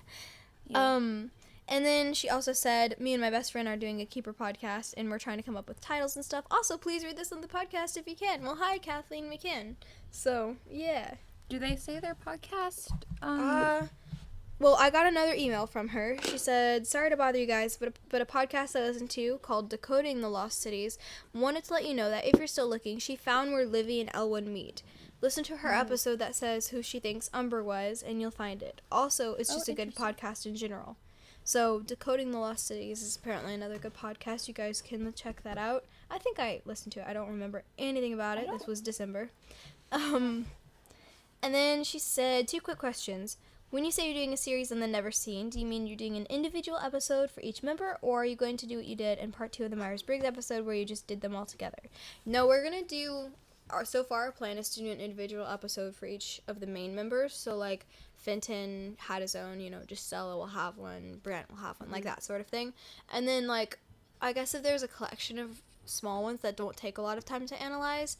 Yeah. And then she also said, me and my best friend are doing a Keeper podcast, and we're trying to come up with titles and stuff. Also, please read this on the podcast if you can. Well, hi, Kathleen McKinn. So, yeah. Do they say their podcast? Well, I got another email from her. She said, sorry to bother you guys, but a podcast I listened to called Decoding the Lost Cities wanted to let you know that if you're still looking, she found where Livy and Elwyn meet. Listen to her episode that says who she thinks Umber was, and you'll find it. Also, it's just a good podcast in general. So, Decoding the Lost Cities is apparently another good podcast. You guys can check that out. I think I listened to it. I don't remember anything about it. This was December. And then she said, 2 quick questions. When you say you're doing a series and then never seen, do you mean you're doing an individual episode for each member, or are you going to do what you did in part 2 of the Myers-Briggs episode where you just did them all together? No, we're going to do, so far our plan is to do an individual episode for each of the main members. So, Fenton had his own, Gisela will have one, Brent will have one, that sort of thing. And then, I guess if there's a collection of small ones that don't take a lot of time to analyze,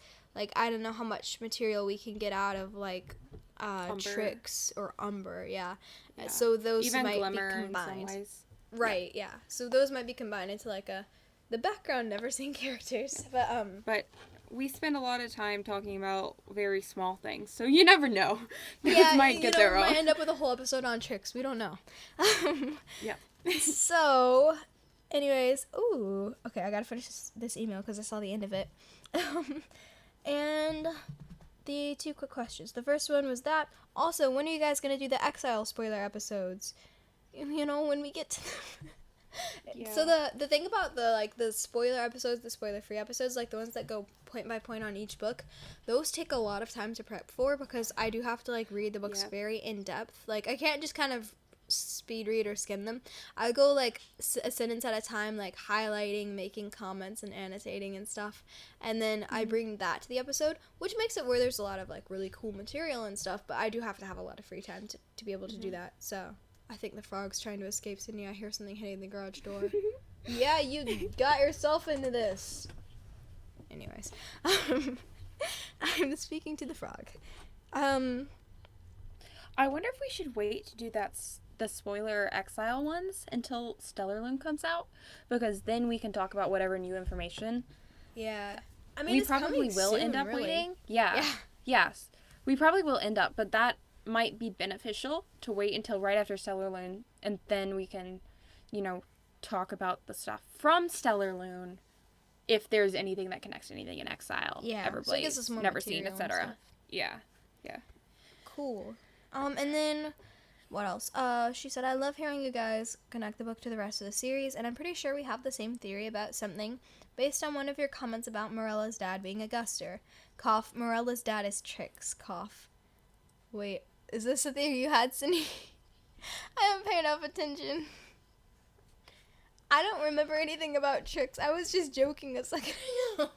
I don't know how much material we can get out of, Trix or Umber, yeah. So those even might Glimmer be combined. In some ways. Right, yeah. So those might be combined into the background never seen characters. But we spend a lot of time talking about very small things, so you never know. Those might get there wrong. We might end up with a whole episode on Trix. We don't know. Yeah. So, anyways, okay, I gotta finish this email because I saw the end of it. And the 2 quick questions. The first one was that. Also, when are you guys going to do the Exile spoiler episodes? When we get to them. Yeah. So the thing about the spoiler episodes, the spoiler free episodes, like the ones that go point by point on each book, those take a lot of time to prep for, because I do have to like read the books very in depth. Like I can't just kind of speed read or skim them. I go like a sentence at a time, like highlighting, making comments and annotating and stuff, and then I bring that to the episode, which makes it where there's a lot of like really cool material and stuff, but I do have to have a lot of free time to be able to do that. So I think the frog's trying to escape Sydney. I hear something hitting the garage door. Yeah, you got yourself into this. Anyways, I'm speaking to the frog. I wonder if we should wait to do the spoiler exile ones until Stellar Loom comes out, because then we can talk about whatever new information. Yeah. I mean, We it's probably coming will soon, end up really. waiting. Yeah. Yes. We probably will end up, but that might be beneficial to wait until right after Stellar Loon, and then we can, talk about the stuff from Stellar Loon, if there's anything that connects to anything in Exile, Yeah, Everblade, so it gives us more Never Seen, material and etc. stuff. Yeah. Cool. And then, what else? She said, I love hearing you guys connect the book to the rest of the series, and I'm pretty sure we have the same theory about something based on one of your comments about Morella's dad being a Guster. Cough, Morella's dad is Trix. Cough. Wait, is this a theory you had, Cindy? I haven't paid enough attention. I don't remember anything about Trix. I was just joking a second ago.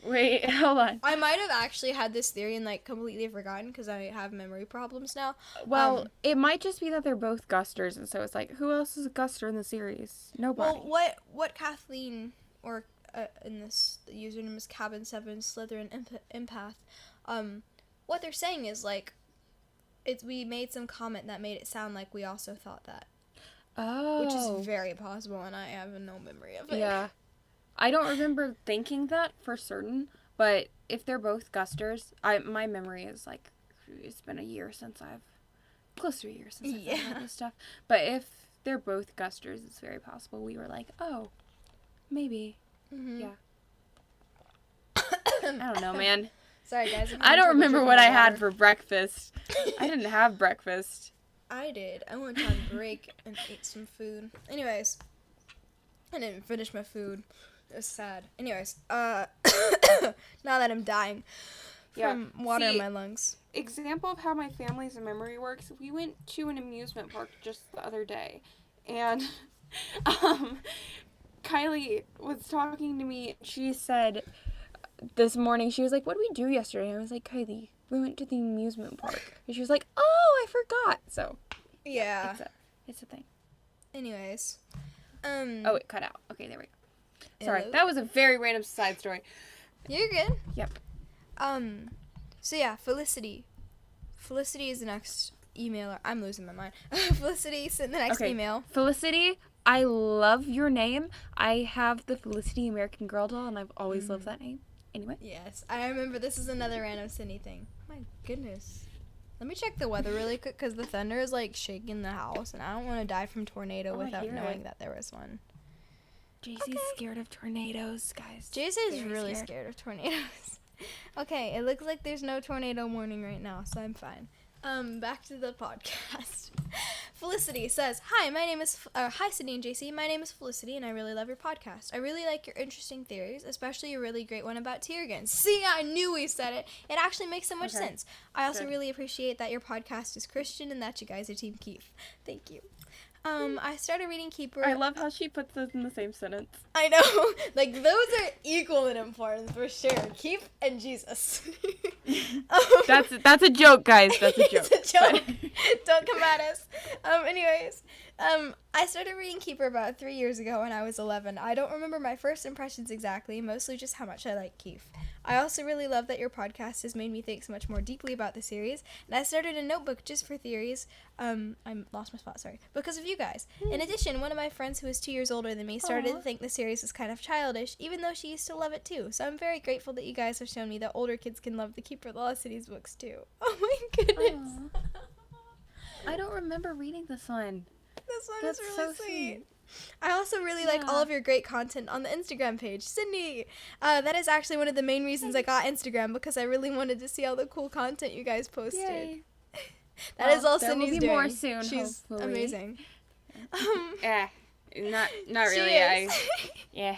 Wait, hold on. I might have actually had this theory and like completely forgotten because I have memory problems now. Well, it might just be that they're both Gusters, and so it's like, who else is a Guster in the series? Nobody. Well, what Kathleen, or in this, the username is Cabin7 Slytherin Empath, what they're saying is like, we made some comment that made it sound like we also thought that. Oh. Which is very possible, and I have no memory of it. Yeah. I don't remember thinking that for certain, but if they're both Gusters, my memory is like, it's been close to a year since I've read this stuff. But if they're both Gusters, it's very possible we were like, oh, maybe. Mm-hmm. Yeah. I don't know, man. Sorry, guys. I don't remember what I had for breakfast. I didn't have breakfast. I did. I went on break and ate some food. Anyways, I didn't finish my food. It was sad. Anyways, now that I'm dying from water in my lungs. Example of how my family's memory works, we went to an amusement park just the other day, and Kylie was talking to me. She said this morning, she was like, what did we do yesterday? And I was like, Kylie, we went to the amusement park. And she was like, oh, I forgot. So, yeah. It's a thing. Anyways. Oh, it cut out. Okay, there we go. Sorry, Hello? that was a very random side story. You're good. Yep. So yeah, Felicity. Felicity is the next emailer. I'm losing my mind. Felicity sent the next email. Felicity, I love your name. I have the Felicity American Girl doll, and I've always loved that name. Anyway. Yes, I remember this is another random Cindy thing. Oh my goodness. Let me check the weather really quick, because the thunder is like shaking the house, and I don't want to die from tornado without knowing that there was one. Jaycie's scared of tornadoes, guys. Jaycie is really scared of tornadoes. Okay, it looks like there's no tornado warning right now, so I'm fine. Back to the podcast. Felicity says, hi Sydney and Jaycie. My name is Felicity, and I really love your podcast. I really like your interesting theories, especially your really great one about Tiergan. See, I knew we said it. It actually makes so much sense. I also really appreciate that your podcast is Christian and that you guys are Team Keith. Thank you. I started reading Keeper. I love how she puts those in the same sentence. I know. Like, those are equal in importance, for sure. Keith and Jesus. That's a joke, guys. That's a joke. It's a joke. Don't come at us. Anyways, I started reading Keeper about 3 years ago when I was 11. I don't remember my first impressions exactly, mostly just how much I like Keith. I also really love that your podcast has made me think so much more deeply about the series, and I started a notebook just for theories. I lost my spot, sorry. Because of you guys. In addition, one of my friends who is 2 years older than me started to think the series is kind of childish, even though she used to love it too. So I'm very grateful that you guys have shown me that older kids can love the Keeper of the Lost Cities books too. Oh my goodness. I don't remember reading this one. This one is really sweet. I also really like all of your great content on the Instagram page. Sydney! That is actually one of the main reasons I got Instagram, because I really wanted to see all the cool content you guys posted. Yay. That is all Sydney's doing. There will be more soon, She's hopefully. amazing. Not She really. is. Yeah.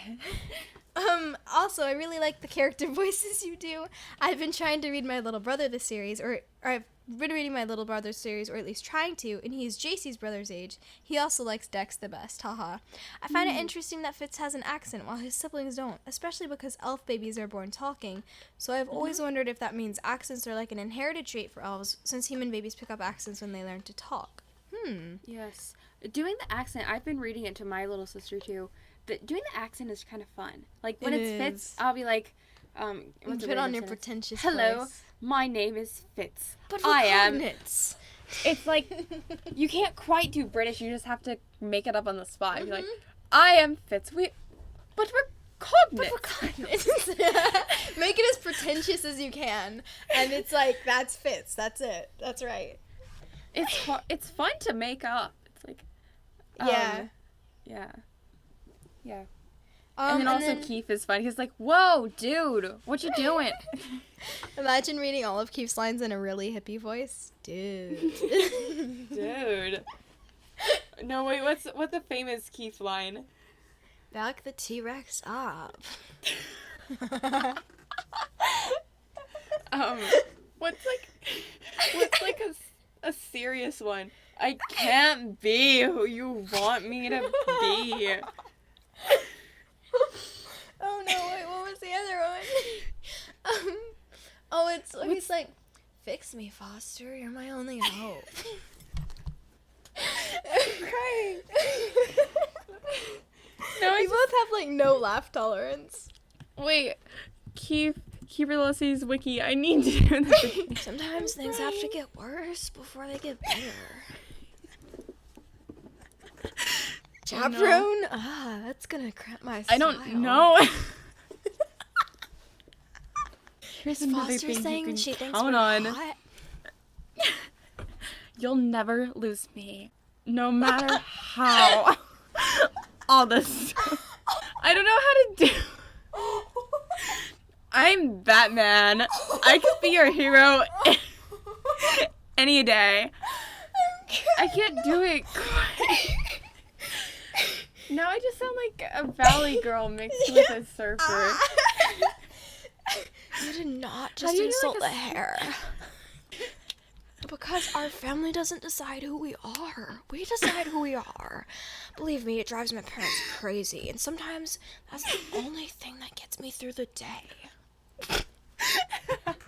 Also, I really like the character voices you do. I've been trying to read my little brother the series, or I've been reading my little brother's series, or at least trying to, and he's Jaycie's brother's age. He also likes Dex the best, haha. I find it interesting that Fitz has an accent while his siblings don't, especially because elf babies are born talking, so I've always wondered if that means accents are like an inherited trait for elves, since human babies pick up accents when they learn to talk. Yes. Doing the accent, I've been reading it to my little sister too. Doing the accent is kind of fun. Like when it's Fitz, I'll be like, what's Put on your pretentious Hello, voice. my name is Fitz. But for I am. cognates. It's like you can't quite do British. You just have to make it up on the spot. You're like, I am Fitz. But we're cognates. Make it as pretentious as you can, and it's like that's Fitz. That's it. That's right. It's fun to make up. It's like, yeah. And then also Keith is fun. He's like, whoa, dude, what you doing? Imagine reading all of Keith's lines in a really hippie voice. Dude. Dude. No, wait, what's the famous Keith line? Back the T-Rex up. What's like a serious one? I can't be who you want me to be. Oh no, wait, what was the other one? He's like, fix me, Foster, you're my only hope. I'm crying. No, we both have like no laugh tolerance. Wait, Keith Ulysses Wiki, I need to do this. Sometimes things have to get worse before they get better. Chaperone? No. That's gonna cramp my style. I don't know. Here's Is another Foster thing saying you can she thinks count we're on. hot? You'll never lose me, no matter how. All this stuff. I don't know how to do. I'm Batman. I could be your hero any day. I can't do it quite. Now I just sound like a valley girl mixed with a surfer. You did not just insult the hair. Because our family doesn't decide who we are. We decide who we are. Believe me, it drives my parents crazy. And sometimes that's the only thing that gets me through the day. I hope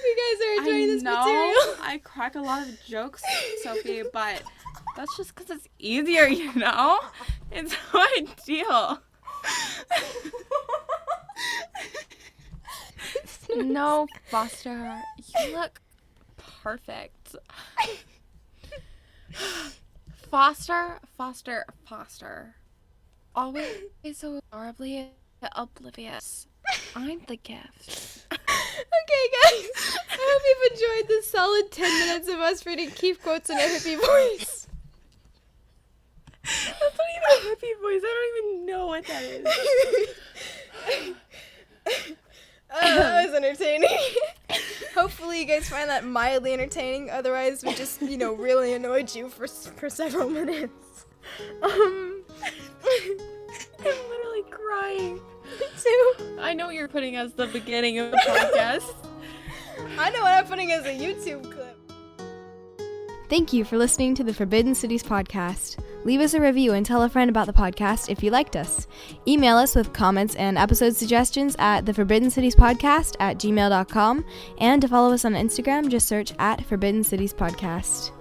you guys are enjoying this material. I crack a lot of jokes, Sophie, but that's just because it's easier, you know? It's how I deal. No, Foster, you look perfect. Foster. Always so adorably oblivious. I'm the gift. Okay, guys. I hope you've enjoyed this solid 10 minutes of us reading Keith quotes in a hippie voice. That's not even a hippie voice. I don't even know what that is. That was entertaining. Hopefully you guys find that mildly entertaining. Otherwise, we just, really annoyed you for several minutes. I'm literally crying. Me too. I know what you're putting as the beginning of the podcast. I know what I'm putting as a YouTube clip. Thank you for listening to the Forbidden Cities podcast. Leave us a review and tell a friend about the podcast if you liked us. Email us with comments and episode suggestions at theforbiddencitiespodcast@gmail.com, and to follow us on Instagram, just search @Forbidden Cities Podcast.